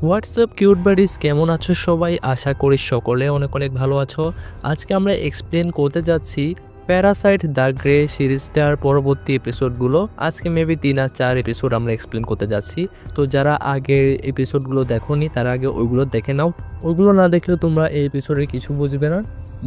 WhatsApp cute buddies কেমন আছো সবাই? আশা করি সকলে অনেক অনেক ভালো আছো। আজকে আমরা এক্সপ্লেন করতে যাচ্ছি প্যারাসাইট দ্য গ্রে সিরিজটার পরবর্তী এপিসোডগুলো। আজকে মেবি 3 আর 4 এপিসোড আমরা এক্সপ্লেন করতে যাচ্ছি। তো যারা আগের এপিসোডগুলো দেখোনি তারা আগে ওইগুলো দেখে নাও। ওইগুলো না দেখলে তোমরা এই এপিসোডে কিছু বুঝবে না।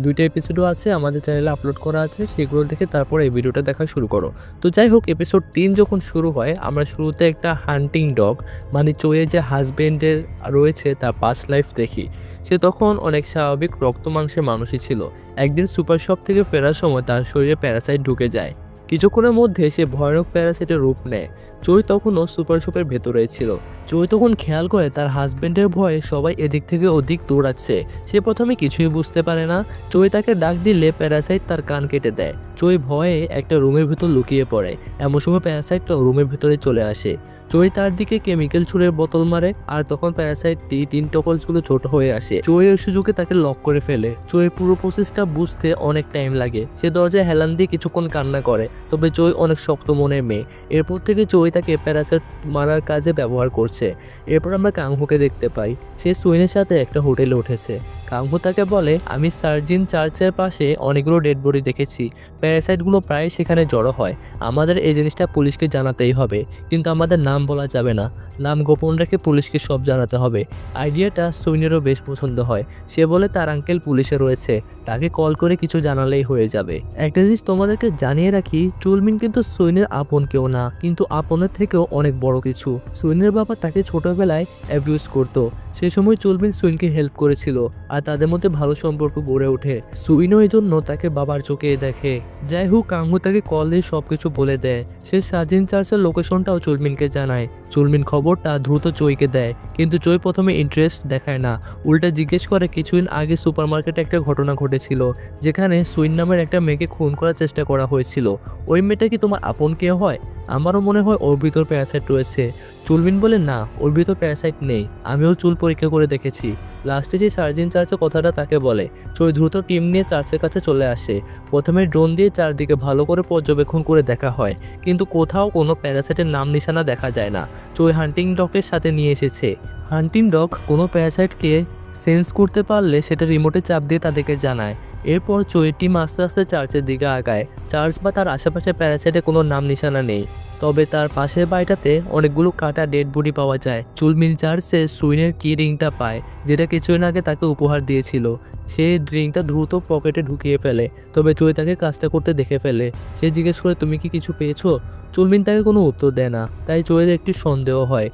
2টা এপিসোডও আছে আমাদের চ্যানেলে আপলোড করা আছে, সেগুলো দেখে তারপর এই ভিডিওটা দেখা শুরু করো। তো যাই হোক, এপিসোড 3 যখন শুরু হয় আমরা শুরুতে একটা হান্টিং ডগ মানে চোয়ে যে হাজব্যান্ডের রয়েছে তার পাস্ট লাইফ দেখি। সে তখন অনেক স্বাভাবিক রক্ত মাংসের মানুষই ছিল। একদিন সুপার শপ থেকে ফেরার সময় তার শরীরে প্যারাসাইট ঢুকে যায়। কিছুক্ষণের মধ্যে সে ভয়ানক প্যারাসাইটের রূপ নেয়। চই তখনও সুপার শপের ভেতরে ছিল। চই তখন খেয়াল করে তার হাজবেন্ডের ভয়ে সবাই এদিক থেকে ওদিক দৌড়াচ্ছে। সে প্রথমে কিছুই বুঝতে পারে না। চই তাকে ডাক দিলে প্যারাসাইট তার কান কেটে দেয়। চই ভয়ে একটা রুমের ভিতর লুকিয়ে পড়ে। এমন সময় প্যারাসাইটটা রুমের ভিতরে চলে আসে। চই তার দিকে কেমিক্যাল ছুঁড়ের বোতল মারে, আর তখন প্যারাসাইটটি টিনটকলসগুলো ছোট হয়ে আসে। চইয়ের সুযোগে তাকে লক করে ফেলে। চইয়ের পুরো প্রসেসটা বুঝতে অনেক টাইম লাগে। সে দরজায় হেলান দিয়ে কিছুক্ষণ কান্না করে, তবে চই অনেক শক্ত মনের মেয়ে। এরপর থেকে চই তাকে প্যারাসাইট মারার কাজে ব্যবহার করছে। এরপর আমরা কাংহুকে দেখতে পাই। সে সুইনের সাথে একটা হোটেলে উঠেছে। কাংহু তাকে বলে, আমি সার্জিন চার্চের পাশে অনেকগুলো ডেড বডি দেখেছি। প্যারাসাইটগুলো প্রায় সেখানে জড়ো হয়। আমাদের এই জিনিসটা পুলিশকে জানাতেই হবে, কিন্তু আমাদের নাম বলা যাবে না। নাম গোপন রেখে পুলিশকে সব জানাতে হবে। আইডিয়াটা সুইনেরও বেশ পছন্দ হয়। সে বলে তার আঙ্কেল পুলিশে রয়েছে, তাকে কল করে কিছু জানালেই হয়ে যাবে। একটা জিনিস তোমাদেরকে জানিয়ে রাখি, চুলমিন কিন্তু সুইনের আপন কেউ না, কিন্তু আপনের থেকেও অনেক বড় কিছু। সুইনের বাবা তাকে ছোটবেলায় অ্যাবিউজ করতো। সে সময় চুলমিন সুইনকে হেল্প করেছিল, আর তাদের মধ্যে ভালো সম্পর্ক গড়ে ওঠে। সুইনও এই জন্য তাকে বাবার চোখে দেখে। যাই হোক, কাংহু তাকে কল দিয়ে সবকিছু বলে দেয়। সে সার্জিন চার্চের লোকেশনটাও চুলমিনকে জানায়। চুলমিন খবরটা দ্রুত চইকে দেয়, কিন্তু চই প্রথমে ইন্টারেস্ট দেখায় না। উল্টা জিজ্ঞেস করে কিছুদিন আগে সুপারমার্কেটে একটা ঘটনা ঘটেছিল, যেখানে সুইন নামের একটা মেয়েকে খুন করার চেষ্টা করা হয়েছিল। ওই মেয়েটা কি তোমার আপন কেউ হয়? আমারও মনে হয় ওর ভিতর প্যারাসাইট রয়েছে। চুলমিন বলে, না, ওর ভিতর প্যারাসাইট নেই, আমি ওর চুল পরীক্ষা করে দেখেছি। লাস্টে যে সার্জিন চার্চের কথাটা তাকে বলে। চই দ্রুত টিম নিয়ে চার্চের কাছে চলে আসে। প্রথমে ড্রোন দিয়ে চারদিকে ভালো করে পর্যবেক্ষণ করে দেখা হয়, কিন্তু কোথাও কোনো প্যারাসাইটের নাম নিশানা দেখা যায় না। চই হান্টিং ডগের সাথে নিয়ে এসেছে। হান্টিং ডগ কোনো প্যারাসাইটকে সেন্স করতে পারলে সেটা রিমোটে চাপ দিয়ে তাদেরকে জানায়। এরপর চইয়ের টিম আস্তে আস্তে চার্চের দিকে আগায়। চার্চ বা তার আশেপাশে প্যারাসাইটে কোনো নাম নিশানা নেই, তবে তার পাশের বাড়িটাতে অনেকগুলো কাটা ডেড বডি পাওয়া যায়। চুলমিন চার্চে সুইনের কি রিংটা পায়, যেটা কিছুদিন আগে তাকে উপহার দিয়েছিল। সে রিংটা দ্রুত পকেটে ঢুকিয়ে ফেলে, তবে চই তাকে কাজটা করতে দেখে ফেলে। সে জিজ্ঞেস করে, তুমি কি কিছু পেয়েছো? চুলমিন তাকে কোনো উত্তর দেয় না, তাই চইয়ের একটি সন্দেহ হয়।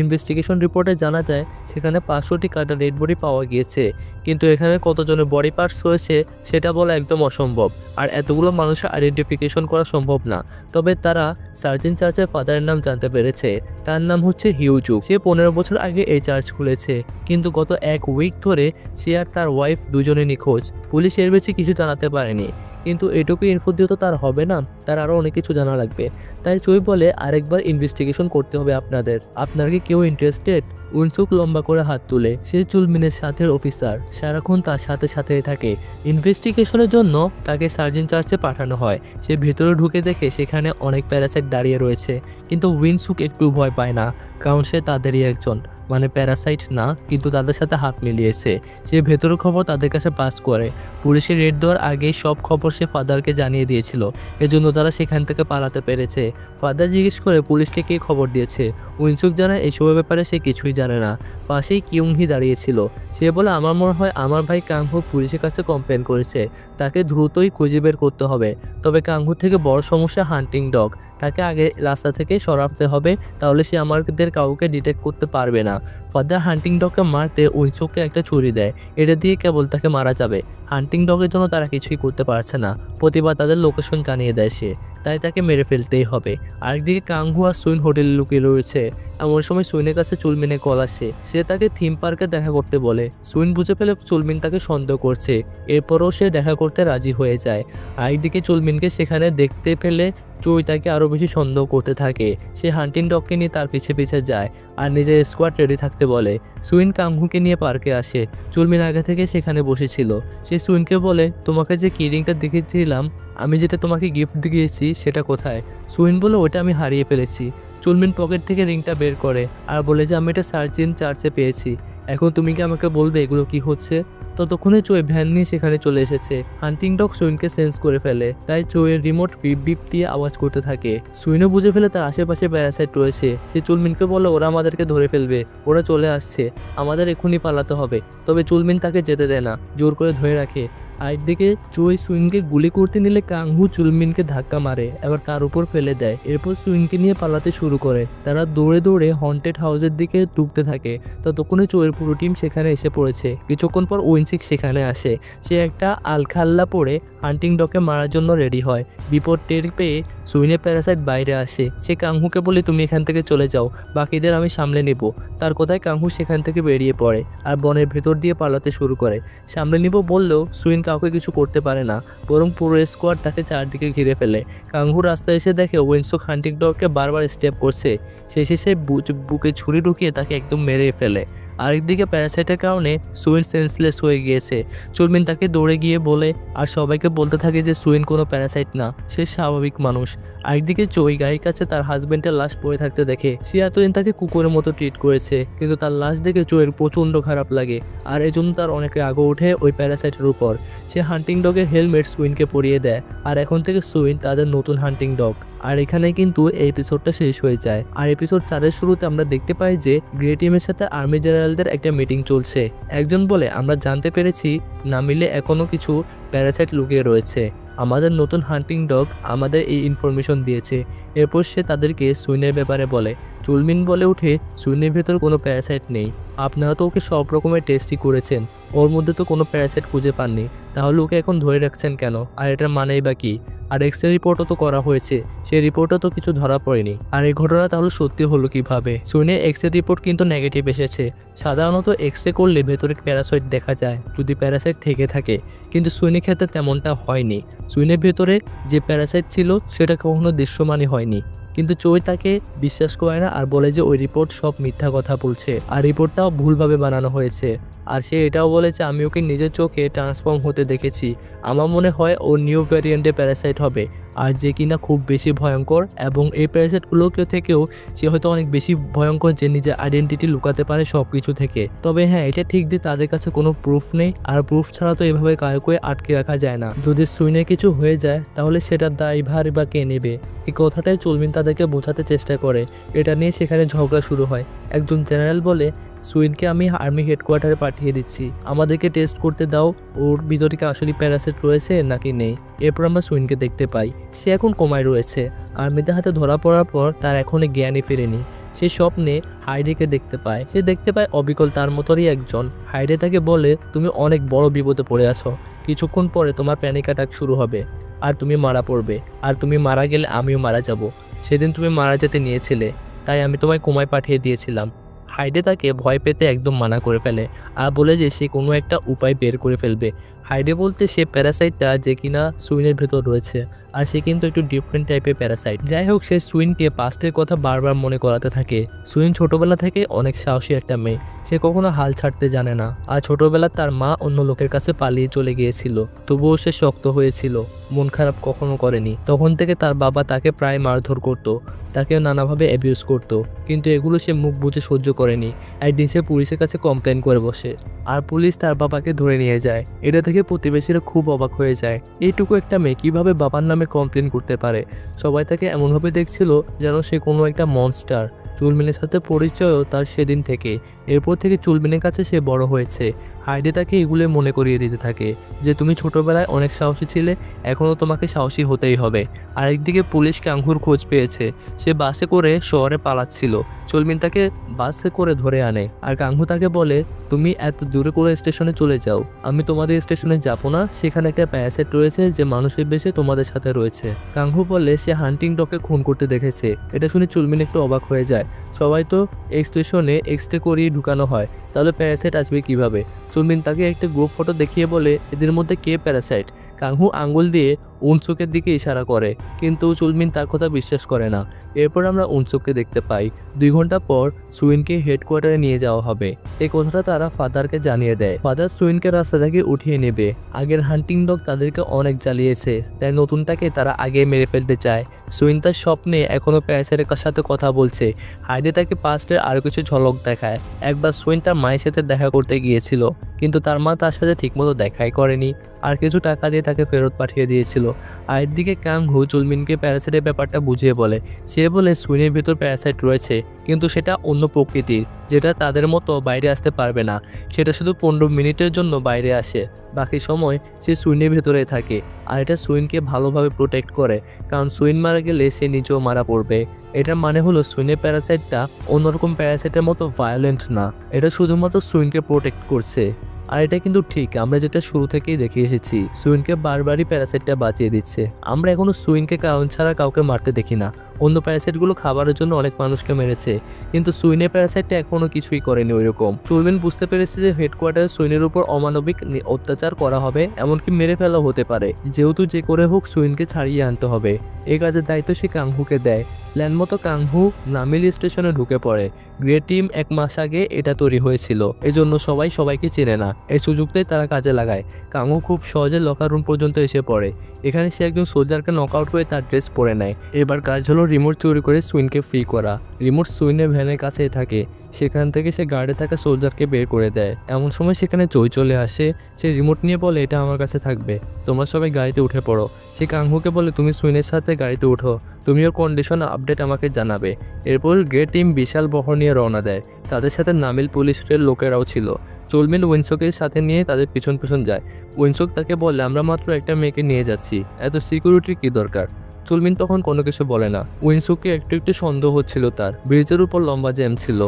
ইনভেস্টিগেশন রিপোর্টে জানা যায় সেখানে 500টি কাটা ডেড বডি পাওয়া গিয়েছে, কিন্তু এখানে কতজনের বডি পার্টস রয়েছে সেটা বলা একদম অসম্ভব, আর এতগুলো মানুষের আইডেন্টিফিকেশন করা সম্ভব না। তবে তারা সার্জিন চার্চের ফাদারের নাম জানতে পেরেছে। তার নাম হচ্ছে হিউজু। সে 15 বছর আগে এই চার্চ খুলেছে, কিন্তু গত 1 উইক ধরে সে আর তার ওয়াইফ দুজনে নিখোঁজ। পুলিশ এর বেশি কিছু জানাতে পারেনি, কিন্তু এটুকু ইনফো দিয়ে তো তার হবে না, তার আরও অনেক কিছু জানা লাগবে। তাই চই বলে, আরেকবার ইনভেস্টিগেশন করতে হবে আপনাদের। আপনার কি কেউ ইন্টারেস্টেড? উনসুক লম্বা করে হাত তুলে। সে চুলমিনের সাথের অফিসার, সারাক্ষণ তার সাথে সাথেই থাকে। ইনভেস্টিগেশনের জন্য তাকে সার্জিন চার্চে পাঠানো হয়। সে ভেতরে ঢুকে দেখে সেখানে অনেক প্যারাসাইট দাঁড়িয়ে রয়েছে, কিন্তু উইনসুক একটু ভয় পায় না, কারণ সে তাদেরই একজন, মানে প্যারাসাইট না, কিন্তু তাদের সাথে হাত মিলিয়েছে। সে ভেতরের খবর তাদের কাছে পাস করে। পুলিশের রেড দেওয়ার আগেই সব খবর সে ফাদারকে জানিয়ে দিয়েছিল, এজন্য তারা সেখান থেকে পালাতে পেরেছে। ফাদার জিজ্ঞেস করে পুলিশকে কে খবর দিয়েছে। উইনসুক জানায় এসবের ব্যাপারে সে কিছুই জানে না। পাশেই কিউংহি দাঁড়িয়েছিল। সে বলে, আমার মনে হয় আমার ভাই কাংহু পুলিশের কাছে কমপ্লেন করেছে, তাকে দ্রুতই খুঁজে বের করতে হবে। তবে কাংহু থেকে বড় সমস্যা হান্টিং ডগ, তাকে আগে রাস্তা থেকে সরাতে হবে, তাহলে সে আমাদের কাউকে ডিটেক্ট করতে পারবে না। ফাদার হান্টিং ডগকে মারতে উইনসুককে একটা ছুরি দেয়, এটা দিয়ে কেবল তাকে মারা যাবে। হান্টিং ডগের জন্য তারা কিছুই করতে পারছে না। প্রতিবার তাদের লোকেশন জানিয়ে দেয় সে, তাই তাকে মেরে ফেলতেই হবে। আরেকদিকে কাংহু আর সুইন হোটেলে লুকিয়ে রয়েছে। এমন সময় সুইনের কাছে চুলমিনের কল আসে। সে তাকে থিম পার্কে দেখা করতে বলে। সুইন বুঝে ফেলে চুলমিন তাকে সন্দেহ করছে, এরপরও সে দেখা করতে রাজি হয়ে যায়। আরেকদিকে চুলমিনকে সেখানে দেখতে পেলে চই তাকে আরও বেশি সন্দেহ করতে থাকে। সে হান্টিং ডগকে নিয়ে তার পিছে পিছে যায় আর নিজের স্কোয়াড রেডি থাকতে বলে। সুইন কাংহুকে নিয়ে পার্কে আসে। চুলমিন আগে থেকে সেখানে বসেছিল। সে সুইনকে বলে, তোমাকে যে কি রিংটা দেখেছিলাম, আমি যেটা তোমাকে গিফট দিয়েছি সেটা কোথায়? সুইন বলে, ওটা আমি হারিয়ে ফেলেছি। চুলমিন পকেট থেকে রিংটা বের করে আর বলে যে আমি এটা সার্চিন চার্চে পেয়েছি, এখন তুমি কি আমাকে বলবে এগুলো কি হচ্ছে। ততক্ষণে চোয় ভ্যান নিয়ে সেখানে চলে এসেছে। হান্টিং ডগ সুইনকে সেন্স করে ফেলে, তাই চোয়ের রিমোট বিপ বিপ দিয়ে আওয়াজ করতে থাকে। সুইনও বুঝে ফেলে তার আশেপাশে প্যারাসাইট রয়েছে। সে চুলমিনকে বলে ওরা আমাদেরকে ধরে ফেলবে, ওরা চলে আসছে, আমাদের এক্ষুনি পালাতে হবে। তবে চুলমিন তাকে যেতে দেয় না, জোর করে ধরে রাখে। একদিকে চোয় সুইনকে গুলি করতে নিলে কাংহু চুলমিনকে ধাক্কা মারে, এবার তার উপর ফেলে দেয়। এরপর সুইনকে নিয়ে পালাতে শুরু করে। তারা দৌড়ে দৌড়ে হন্টেড হাউসের দিকে ঢুকতে থাকে। ততক্ষণে চোয়ের পুরো টিম সেখানে এসে পড়েছে। কিছুক্ষণ পর উইনসিক সেখানে আসে। সে একটা আলখাল্লা পরে হান্টিং ডগকে মারার জন্য রেডি হয়। বিপদ টের পেয়ে সুইনের প্যারাসাইট বাইরে আসে। সে কাংহুকে বলে তুমি এখান থেকে চলে যাও, বাকিদের আমি সামলে নেব। তার কথায় কাংহু সেখান থেকে বেরিয়ে পড়ে আর বনের ভেতর দিয়ে পালাতে শুরু করে। সামলে নিব বললেও সুইন কাউকে কিছু করতে পারে না, বরং পুরো স্কোয়াড তাকে চারদিকে ঘিরে ফেলে। কাংহু রাস্তায় এসে দেখে উইনসক হান্টিং ডগকে বারবার স্টেপ করছে। শেষে সে বুকে ছুরি ঢুকিয়ে তাকে একদম মেরে ফেলে। আরেকদিকে প্যারাসাইটের কারণে সুইন সেন্সলেস হয়ে গিয়েছে। চুলমিন তাকে দৌড়ে গিয়ে বলে আর সবাইকে বলতে থাকে যে সুইন কোনো প্যারাসাইট না, সে স্বাভাবিক মানুষ। আরেকদিকে চই গাড়ির কাছে তার হাজবেন্ডের লাশ পড়ে থাকতে দেখে। সে এতদিন তাকে কুকুরের মতো ট্রিট করেছে, কিন্তু তার লাশ দেখে চোয়ের প্রচণ্ড খারাপ লাগে আর এজন্য তার অনেক রাগ ওঠে ওই প্যারাসাইটের উপর। সে হান্টিং ডগের হেলমেট সুইনকে পরিয়ে দেয় আর এখন থেকে সুইন তাদের নতুন হান্টিং ডগ। আর এখানে কিন্তু এই এপিসোডটা শেষ হয়ে যায়। আর এপিসোড 4-এর শুরুতে আমরা দেখতে পাই যে গ্রে টিমের সাথে আর্মি জেনারেলদের একটা মিটিং চলছে। একজন বলে আমরা জানতে পেরেছি না মিলে এখনো কিছু প্যারাসাইট লুকিয়ে রয়েছে, আমাদের নতুন হান্টিং ডগ আমাদের এই ইনফরমেশন দিয়েছে। এরপর সে তাদেরকে সুইনের ব্যাপারে বলে। চুলমিন বলে উঠে সুইনের ভেতর কোনো প্যারাসাইট নেই, আপনারা তো ওকে সব রকমের টেস্টই করেছেন, ওর মধ্যে তো কোনো প্যারাসাইট খুঁজে পাননি, তাহলে ওকে এখন ধরে রাখছেন কেন, আর এটার মানেই বা কি? আর এক্সরে রিপোর্টও তো করা হয়েছে, সেই রিপোর্টও তো কিছু ধরা পড়েনি, আর এই ঘটনা তাহলে সত্যি হলো কিভাবে? সুইনের এক্সরে রিপোর্ট কিন্তু নেগেটিভ এসেছে। সাধারণত এক্সরে করলে ভেতরে প্যারাসাইট দেখা যায় যদি প্যারাসাইট থেকে থাকে, কিন্তু সুইনের ক্ষেত্রে তেমনটা হয়নি। সুইনের ভেতরে যে প্যারাসাইট ছিল সেটা কখনো দৃশ্যমানই হয়নি, কিন্তু চোই তাকে বিশ্বাস করে না আর বলে যে ওই রিপোর্ট সব মিথ্যা কথা বলছে আর রিপোর্টটাও ভুলভাবে বানানো হয়েছে। আর সে এটাও বলেছে আমি ওকে নিজের চোখে ট্রান্সফর্ম হতে দেখেছি, আমার মনে হয় ও নিউ ভ্যারিয়েন্টের প্যারাসাইট হবে, আর যে কিনা খুব বেশি ভয়ঙ্কর, এবং এই প্যারাসাইটগুলোকে থেকেও সে হয়তো অনেক বেশি ভয়ঙ্কর যে নিজের আইডেন্টিটি লুকাতে পারে সব কিছু থেকে। তবে হ্যাঁ, এটা ঠিক যে তাদের কাছে কোনো প্রুফ নেই, আর প্রুফ ছাড়া তো এভাবে কাউকে আটকে রাখা যায় না। যদি সুইনে কিছু হয়ে যায় তাহলে সেটার দায়ভার বা কে নেবে? এই কথাটাই চুলমিন তাদেরকে বোঝাতে চেষ্টা করে। এটা নিয়ে সেখানে ঝগড়া শুরু হয়। একজন জেনারেল বলে সুইনকে আমি আর্মি হেডকোয়ার্টারে পাঠিয়ে দিচ্ছি, আমাদেরকে টেস্ট করতে দাও ওর ভিতরে কি আসলে প্যারাসাইট রয়েছে নাকি নেই। এরপর আমরা সুইনকে দেখতে পাই, সে এখন কোমায় রয়েছে। আর্মিদের হাতে ধরা পড়ার পর তার এখনই জ্ঞানই ফেরেনি। সে স্বপ্নে হাইডেকে দেখতে পায়। সে দেখতে পায় অবিকল তার মতোই একজন। হাইডে তাকে বলে তুমি অনেক বড় বিপদে পড়ে আছো, কিছুক্ষণ পরে তোমার প্যানিক অ্যাটাক শুরু হবে আর তুমি মারা পড়বে, আর তুমি মারা গেলে আমিও মারা যাব। সেদিন তুমি মারা যেতে নিয়েছিলে, তাই আমি তোমায় কোমায় পাঠিয়ে দিয়েছিলাম। হাইডে তাকে ভয় পেতে একদম মানা করে ফেলে আর বলে যে সে কোনো একটা উপায় বের করে ফেলবে। হাইডে বলতে সে প্যারাসাইটটা যে কিনা সুইনের ভেতর রয়েছে, আর সে কিন্তু একটু ডিফারেন্ট টাইপের প্যারাসাইট। যাই হোক, সে সুইনকে পাস্টের কথা বারবার মনে করাতে থাকে। সুইন ছোটবেলা থেকে অনেক সাহসী একটা মেয়ে, সে কখনো হাল ছাড়তে জানে না। আর ছোটবেলা তার মা অন্য লোকের কাছে পালিয়ে চলে গিয়েছিল, তবুও সে শক্ত হয়েছিল, মন খারাপ কখনো করেনি। তখন থেকে তার বাবা তাকে প্রায় মারধর করতো, তাকেও নানাভাবে অ্যাবিউজ করতো, কিন্তু এগুলো সে মুখ বুঝে সহ্য করেনি। একদিন সে পুলিশের কাছে কমপ্লেন করে বসে, আর পুলিশ তার বাবাকে ধরে নিয়ে যায়। এটা থেকে প্রতিবেশীরা খুব অবাক হয়ে যায়, এইটুকু একটা মেয়ে কিভাবে বাবার নামে কমপ্লেন করতে পারে। সবাই তাকে এমনভাবে দেখছিল যেন সে কোনো একটা মনস্টার। চুলমিনের সাথে পরিচয়ও তার সেদিন থেকে। এরপর থেকে চুলমিনের কাছে সে বড় হয়েছে। হাইডে তাকে এগুলো মনে করিয়ে দিতে থাকে যে তুমি ছোটবেলায় অনেক সাহসী ছিলে, এখনও তোমাকে সাহসী হতেই হবে। আরেকদিকে পুলিশ কাঙ্গুর খোঁজ পেয়েছে, সে বাসে করে শহরে পালাচ্ছিল। চুলমিন তাকে বাসে করে ধরে আনে, আর কাঙ্গু তাকে বলে তুমি এত দূরে করে স্টেশনে চলে যাও, আমি তোমাদের স্টেশনে যাবো না, সেখানে একটা প্যারাসাইট রয়েছে যে মানুষের বেশে তোমাদের সাথে রয়েছে। কাঙ্গু বলে সে হান্টিং ডগকে খুন করতে দেখেছে। এটা শুনে চুলমিন একটু অবাক হয়ে যায়, সবাই তো এই স্টেশনে এক্সরে করিয়ে ঢুকানো হয়, তাহলে প্যারাসাইট আসবে কিভাবে? চুলমিন তাকে একটা গ্রুপ ফটো দেখিয়ে বলে এদের মধ্যে কে প্যারাসাইট? কাংহু আঙ্গুল দিয়ে উনসুকের দিকে ইশারা করে, কিন্তু চুলমিন তার কথা বিশ্বাস করে না। এরপর আমরা উনসুককে দেখতে পাই। 2 ঘন্টা পর সুইনকে হেডকোয়ার্টারে নিয়ে যাওয়া হবে। এই কথাটা তারা ফাদারকে জানিয়ে দেয়। ফাদার সুইনকে রাস্তা থেকে উঠিয়ে নেবে। আগের হান্টিং ডগ তাদেরকে অনেক জ্বালিয়েছে, তাই নতুনটাকে তারা আগে মেরে ফেলতে চায়। সুইন তার স্বপ্নে এখনও প্যারাসাইটের সাথে কথা বলছে। হাইডে তাকে পাস্টের আরও কিছু ঝলক দেখায়। একবার সুইন তার মায়ের সাথে দেখা করতে গিয়েছিল, কিন্তু তার মা তার সাথে ঠিকমতো দেখাই করেনি, আর কিছু টাকা দিয়ে তাকে ফেরত পাঠিয়ে দিয়েছিল। আর একদিকে কাংহু চুলমিনকে প্যারাসাইটের ব্যাপারটা বুঝিয়ে বলে। সে বলে সুইনের ভেতর প্যারাসাইট রয়েছে, কিন্তু সেটা অন্য প্রকৃতির, যেটা তাদের মতো বাইরে আসতে পারবে না। সেটা শুধু 15 মিনিটের জন্য বাইরে আসে, বাকি সময় সে সুইনের ভেতরে থাকে। আর এটা সুইনকে ভালোভাবে প্রোটেক্ট করে, কারণ সুইন মারা গেলে সে নিজেও মারা পড়বে। এটার মানে হলো সুইনের প্যারাসাইটটা অন্যরকম প্যারাসাইটের মতো ভায়োলেন্ট না, এটা শুধুমাত্র সুইনকে প্রোটেক্ট করছে। আর এটা কিন্তু ঠিক, আমরা যেটা শুরু থেকেই দেখে এসেছি, সুইনকে বারবারই প্যারাসাইটটা বাঁচিয়ে দিচ্ছে। আমরা এখনো সুইনকে কারণ ছাড়া কাউকে মারতে দেখি না। অন্য প্যারাসাইটগুলো খাবারের জন্য অনেক মানুষকে মেরেছে, কিন্তু সুইনের প্যারাসাইটটা এখনো কিছুই করেনি ওইরকম। চুলমিন বুঝতে পেরেছে যে হেডকোয়ার্টারে সুইনের উপর অমানবিক অত্যাচার করা হবে, এমনকি মেরে ফেলা হতে পারে। যেহেতু যে করে হোক সুইনকে ছাড়িয়ে আনতে হবে, এই কাজের দায়িত্ব সে কাংহুকে দেয়। প্ল্যান মতো কাংহু নামিল স্টেশনে ঢুকে পড়ে। গ্রে টিম 1 মাস আগে এটা তৈরি হয়েছিল, এজন্য সবাই সবাইকে চেনে না। এই সুযোগটাই তারা কাজে লাগায়। কাংহু খুব সহজে লকার রুম পর্যন্ত এসে পড়ে। এখানে সে একজন সোলজারকে নকআউট করে তার ড্রেস পরে নেয়। এবার কাজ হলো রিমোট চুরি করে সুইনকে ফ্রি করা। রিমোট সুইনের ভ্যানের কাছেই থাকে, সেখান থেকে সে গার্ডে থাকা সোলজারকে বের করে দেয়। এমন সময় সেখানে জয় চলে আসে। সে রিমোট নিয়ে বলে, এটা আমার কাছে থাকবে, তোমরা সবাই গাড়িতে উঠে পড়ো। সে কাংহুকে বলে, তুমি সুইনের সাথে গাড়িতে উঠো, তুমি ওর কন্ডিশন আপডেট আমাকে জানাবে। এরপর গ্রে টিম বিশাল বহর নিয়ে রওনা দেয়। তাদের সাথে নামিল পুলিশের লোকেরাও ছিল। চুলমিন উইনসকের সাথে নিয়ে তাদের পিছন পিছন যায়। উইনসক তাকে বলে, আমরা মাত্র একটা মেয়েকে নিয়ে যাচ্ছি, এত সিকিউরিটির কি দরকার? চুলমিন তখন কোনো কিছু বলে না। উইনসুককে একটু একটু সন্দেহ হচ্ছিল তার। ব্রিজের উপর লম্বা জ্যাম ছিল।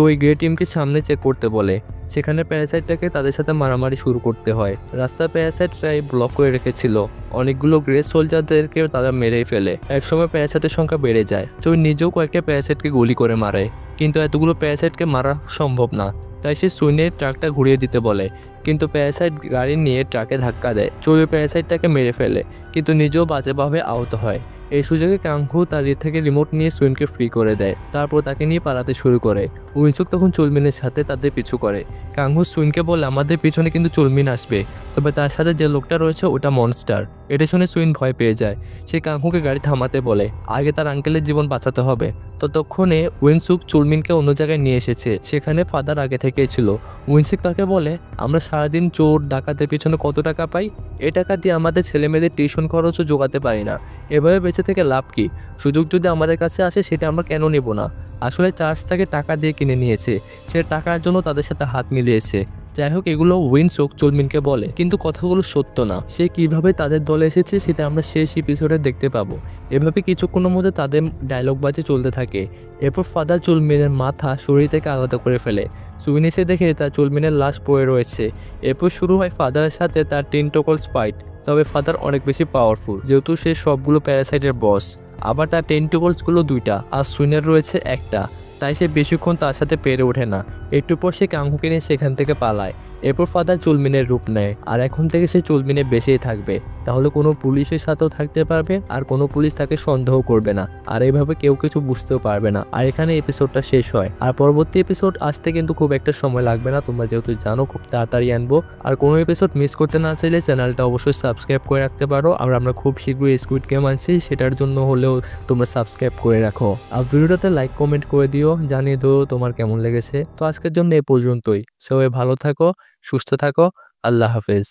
ওই গ্রে টিমকে সামনে চেক করতে বলে। সেখানে প্যারাসাইটটাকে তাদের সাথে মারামারি শুরু করতে হয়। রাস্তা প্যারাসাইটটাই ব্লক করে রেখেছিল। অনেকগুলো গ্রে সোলজারদেরকে তারা মেরেই ফেলে। একসময় প্যারাসাইটের সংখ্যা বেড়ে যায়। চোই নিজেও কয়েকটা প্যারাসাইটকে গুলি করে মারে, কিন্তু এতগুলো প্যারাসাইটকে মারা সম্ভব না। তাই সে সুইনের ট্রাকটা ঘুরিয়ে দিতে বলে, কিন্তু প্যারাসাইট গাড়ি নিয়ে ট্রাকে ধাক্কা দেয়। চোই প্যারাসাইটটাকে মেরে ফেলে, কিন্তু নিজেও বাজেভাবে আহত হয়। এই সুযোগে কাংহু তার থেকে রিমোট নিয়ে সুইনকে ফ্রি করে দেয়। তারপর তাকে নিয়ে পালাতে শুরু করে। উইনসুক তখন চুলমিনের সাথে তাদের পিছু করে। কাংহু সুইনকে বলে, আমাদের পিছনে কিন্তু চুলমিন আসবে, তবে তার সাথে যে লোকটা রয়েছে ওটা মনস্টার। এটা শুনে সুইন ভয় পেয়ে যায়। সে কাংহুকে গাড়ি থামাতে বলে, আগে তার আঙ্কেলের জীবন বাঁচাতে হবে। ততক্ষণে উইনসুক চুলমিনকে অন্য জায়গায় নিয়ে এসেছে, সেখানে ফাদার আগে থেকেই ছিল। উইনসুক তাকে বলে, আমরা সারাদিন চোর ডাকাতের পিছনে কত টাকা পাই, এ টাকা দিয়ে আমাদের ছেলেমেয়েদের টিউশন খরচও জোগাতে পারি না। এভাবে বেঁচে থেকে লাভ কি? সুযোগ যদি আমাদের কাছে আসে সেটা আমরা কেন নেব না? আসলে চার্জ তাকে টাকা দিয়ে কিনে নিয়েছে, সে টাকার জন্য তাদের সাথে হাত মিলিয়েছে। যাই হোক, এগুলো উইনসুক চুলমিনকে বলে, কিন্তু কথাগুলো সত্য না। সে কিভাবে তাদের দলে এসেছে সেটা আমরা শেষ এপিসোডে দেখতে পাবো। এভাবে কিছুক্ষণের মধ্যে তাদের ডায়লগ বাজে চলতে থাকে। এরপর ফাদার চুলমিনের মাথা শরীর থেকে আলাদা করে ফেলে। সুইন এসে দেখে তার চুলমিনের লাশ পড়ে রয়েছে। এরপর শুরু হয় ফাদারের সাথে তার টেন্টাকলস ফাইট। তবে ফাদার অনেক বেশি পাওয়ারফুল, যেহেতু সে সবগুলো প্যারাসাইটের বস। আবার তার টেন্টাকলসগুলো 2টা, আর সুইনের রয়েছে 1টা, তাই সে বেশিক্ষণ তার সাথে পেরে ওঠে না। একটু পর সে কাংহুকে নিয়ে সেখান থেকে পালায়। এরপর ফাদার চুলমিনের রূপ নেয়, আর এখন থেকে সে চুলমিনে বেঁচেই থাকবে। তাহলে কোনো পুলিশের সাথেও থাকতে পারবে, আর কোনো পুলিশ তাকে সন্দেহ করবে না, আর এইভাবে কেউ কিছু বুঝতেও পারবে না। আর এখানে এপিসোডটা শেষ হয়। আর পরবর্তী এপিসোড আসতে কিন্তু খুব একটা সময় লাগবে না, তোমরা যেহেতু জানো খুব তাড়াতাড়ি আনবো। আর কোনো এপিসোড মিস করতে না চাইলে চ্যানেলটা অবশ্যই সাবস্ক্রাইব করে রাখতে পারো। আর আমরা খুব শীঘ্রই স্কুইড গেম আনছি, সেটার জন্য হলেও তোমরা সাবস্ক্রাইব করে রাখো। আর ভিডিওটাতে লাইক কমেন্ট করে দিও, জানিয়ে দিও তোমার কেমন লেগেছে। তো আজকের জন্য এ পর্যন্তই। সবাই ভালো থাকো, সুস্থ থাকো, আল্লাহ হাফেজ।